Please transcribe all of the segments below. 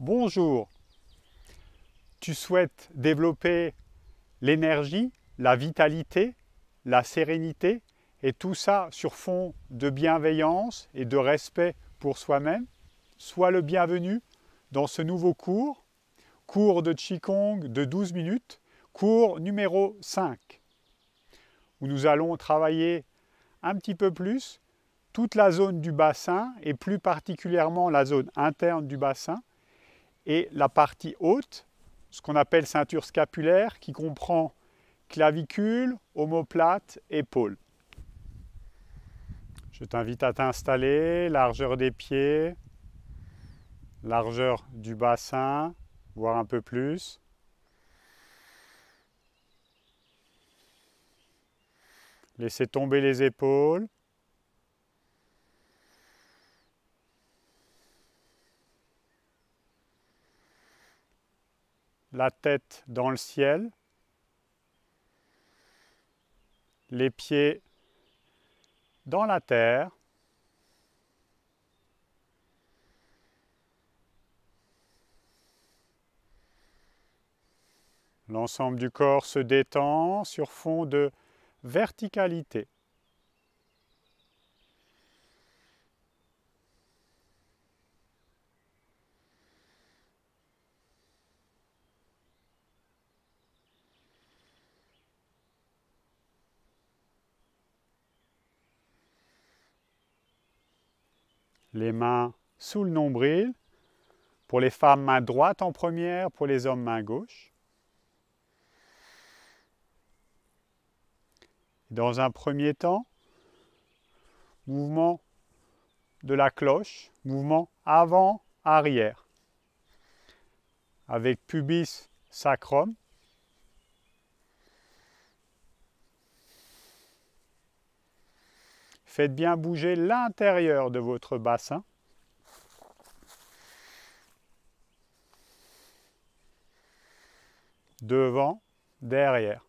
Bonjour, tu souhaites développer l'énergie, la vitalité, la sérénité et tout ça sur fond de bienveillance et de respect pour soi-même. Sois le bienvenu dans ce nouveau cours de Qigong de 12 minutes, cours numéro 5, où nous allons travailler un petit peu plus toute la zone du bassin et plus particulièrement la zone interne du bassin et la partie haute, ce qu'on appelle ceinture scapulaire, qui comprend clavicule, omoplate, épaule. Je t'invite à t'installer, largeur des pieds, largeur du bassin, voire un peu plus. Laissez tomber les épaules. La tête dans le ciel. Les pieds dans la terre. L'ensemble du corps se détend sur fond de verticalité. Les mains sous le nombril. Pour les femmes, main droite en première, pour les hommes, main gauche. Dans un premier temps, mouvement de la cloche, mouvement avant-arrière, avec pubis sacrum. Faites bien bouger l'intérieur de votre bassin. Devant, derrière.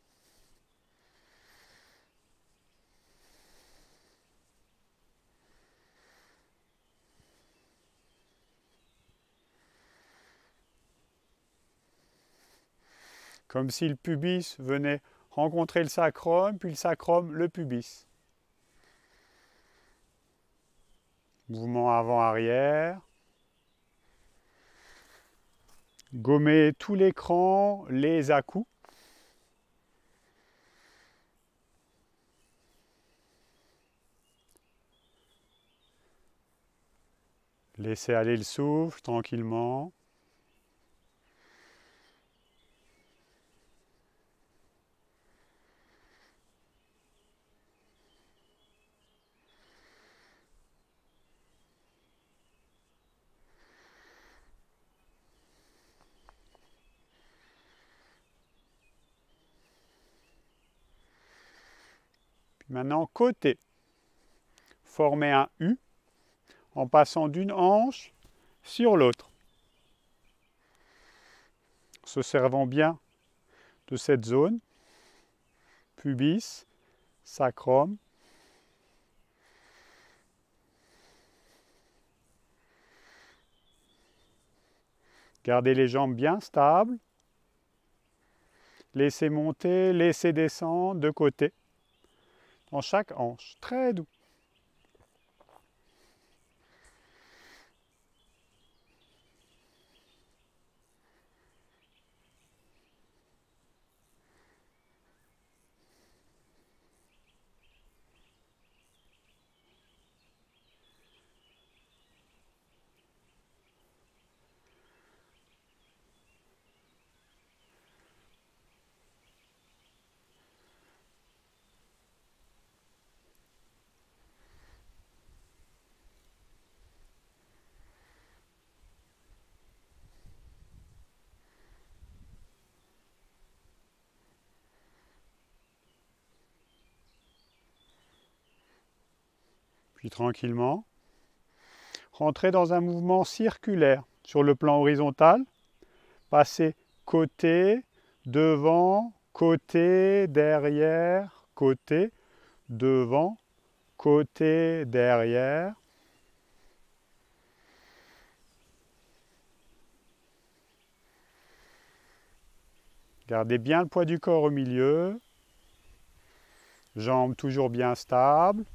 Comme si le pubis venait rencontrer le sacrum, puis le sacrum le pubis. Mouvement avant-arrière. Gommez tout l'écran, les à-coups. Laissez aller le souffle tranquillement. Maintenant, côté. Formez un U en passant d'une hanche sur l'autre. Se servant bien de cette zone. Pubis, sacrum. Gardez les jambes bien stables. Laissez monter, laissez descendre de côté. Dans chaque hanche, très doux. Puis tranquillement, rentrez dans un mouvement circulaire sur le plan horizontal. Passez côté, devant, côté, derrière, côté, devant, côté, derrière. Gardez bien le poids du corps au milieu. Jambes toujours bien stables.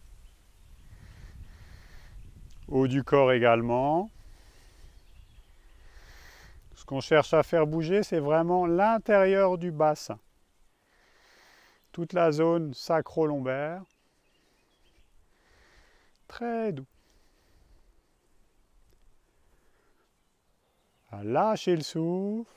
Haut du corps également. Ce qu'on cherche à faire bouger, c'est vraiment l'intérieur du bassin. Toute la zone sacro-lombaire. Très doux. Lâchez le souffle.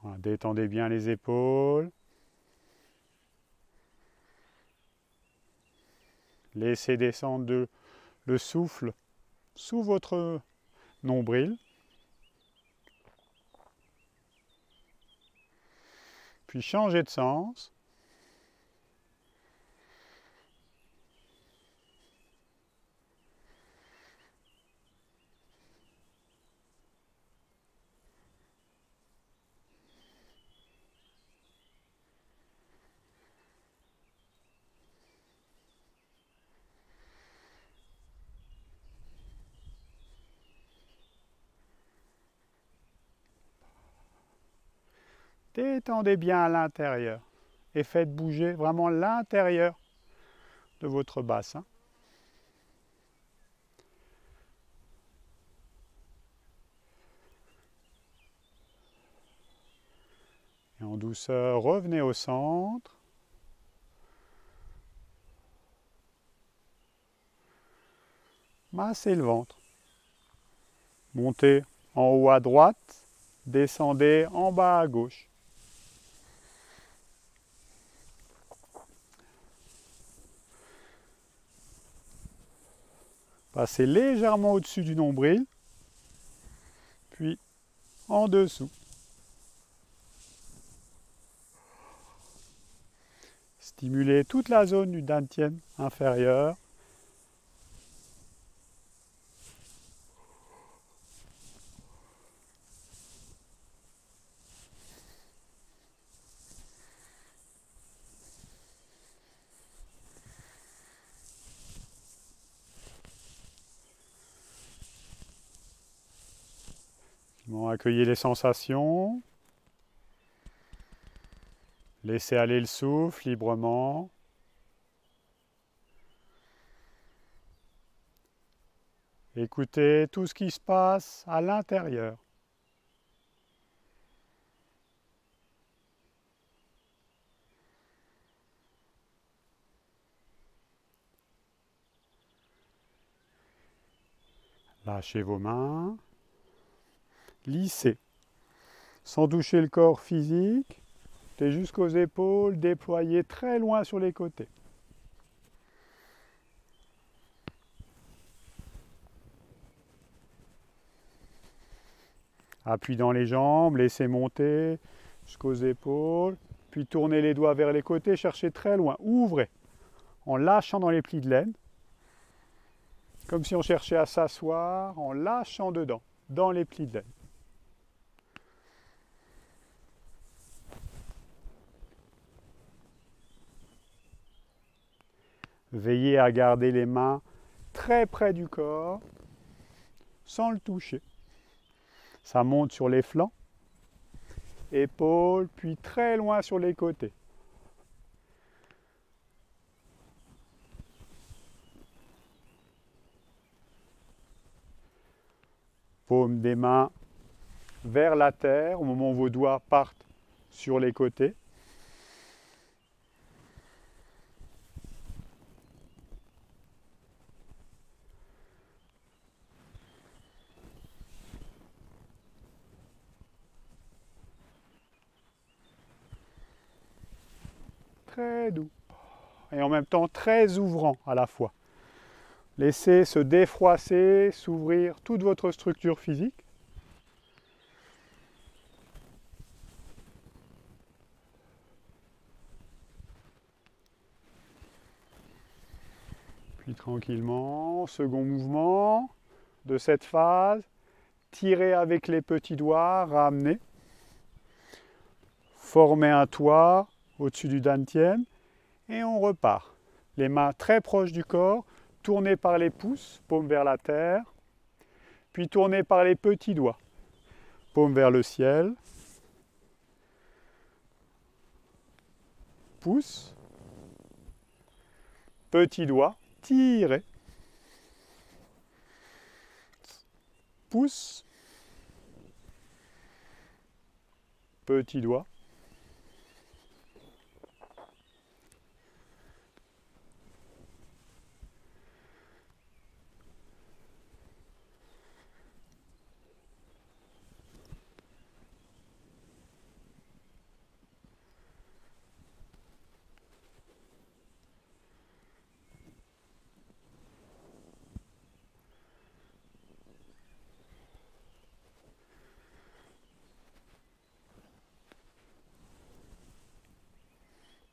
Voilà, détendez bien les épaules. Laissez descendre le souffle sous votre nombril. Puis changez de sens. Détendez bien à l'intérieur et faites bouger vraiment l'intérieur de votre bassin. Et en douceur, revenez au centre. Massez le ventre. Montez en haut à droite, descendez en bas à gauche. Passez légèrement au-dessus du nombril, puis en dessous. Stimulez toute la zone du dantian inférieur. Accueillez les sensations. Laissez aller le souffle librement. Écoutez tout ce qui se passe à l'intérieur. Lâchez vos mains. Lissez, sans toucher le corps physique, jusqu'aux épaules, déployez très loin sur les côtés. Appui dans les jambes, laissez monter jusqu'aux épaules, puis tournez les doigts vers les côtés, cherchez très loin, ouvrez, en lâchant dans les plis de laine, comme si on cherchait à s'asseoir, en lâchant dedans, dans les plis de laine. Veillez à garder les mains très près du corps, sans le toucher. Ça monte sur les flancs, épaules, puis très loin sur les côtés. Paume des mains vers la terre au moment où vos doigts partent sur les côtés. Très doux et en même temps très ouvrant à la fois. Laissez se défroisser, s'ouvrir toute votre structure physique. Puis tranquillement, second mouvement de cette phase, tirez avec les petits doigts, ramenez. Formez un toit au-dessus du dantian et on repart. Les mains très proches du corps, tournées par les pouces, paume vers la terre, puis tournées par les petits doigts, paume vers le ciel, pouce, petit doigt, tirez, pouce, petit doigt,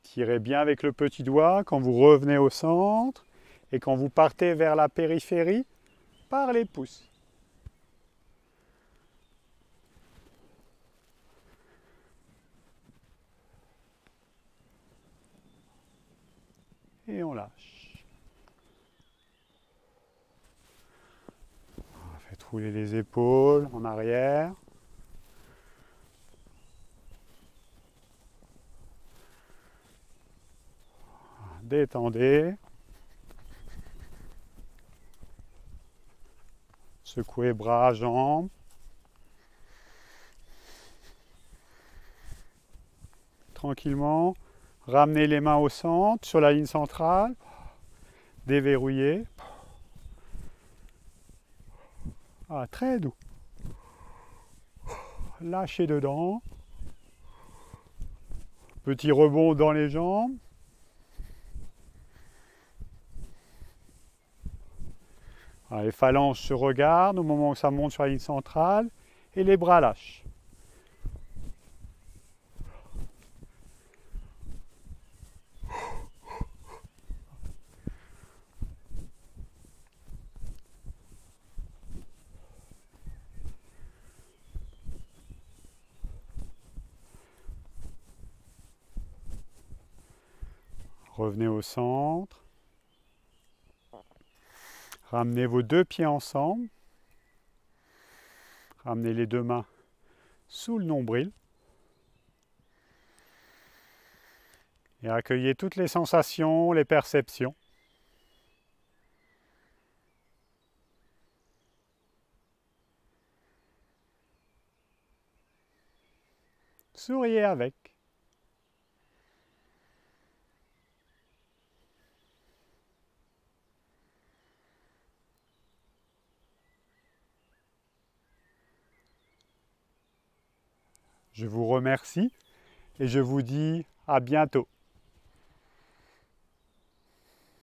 tirez bien avec le petit doigt quand vous revenez au centre et quand vous partez vers la périphérie par les pouces. Et on lâche. Faites rouler les épaules en arrière. Détendez. Secouez bras, jambes. Tranquillement. Ramenez les mains au centre, sur la ligne centrale. Déverrouillez. Ah, très doux. Lâchez dedans. Petit rebond dans les jambes. Ah, les phalanges se regardent au moment où ça monte sur la ligne centrale. Et les bras lâchent. Revenez au centre. Ramenez vos deux pieds ensemble. Ramenez les deux mains sous le nombril. Et accueillez toutes les sensations, les perceptions. Souriez avec. Je vous remercie et je vous dis à bientôt.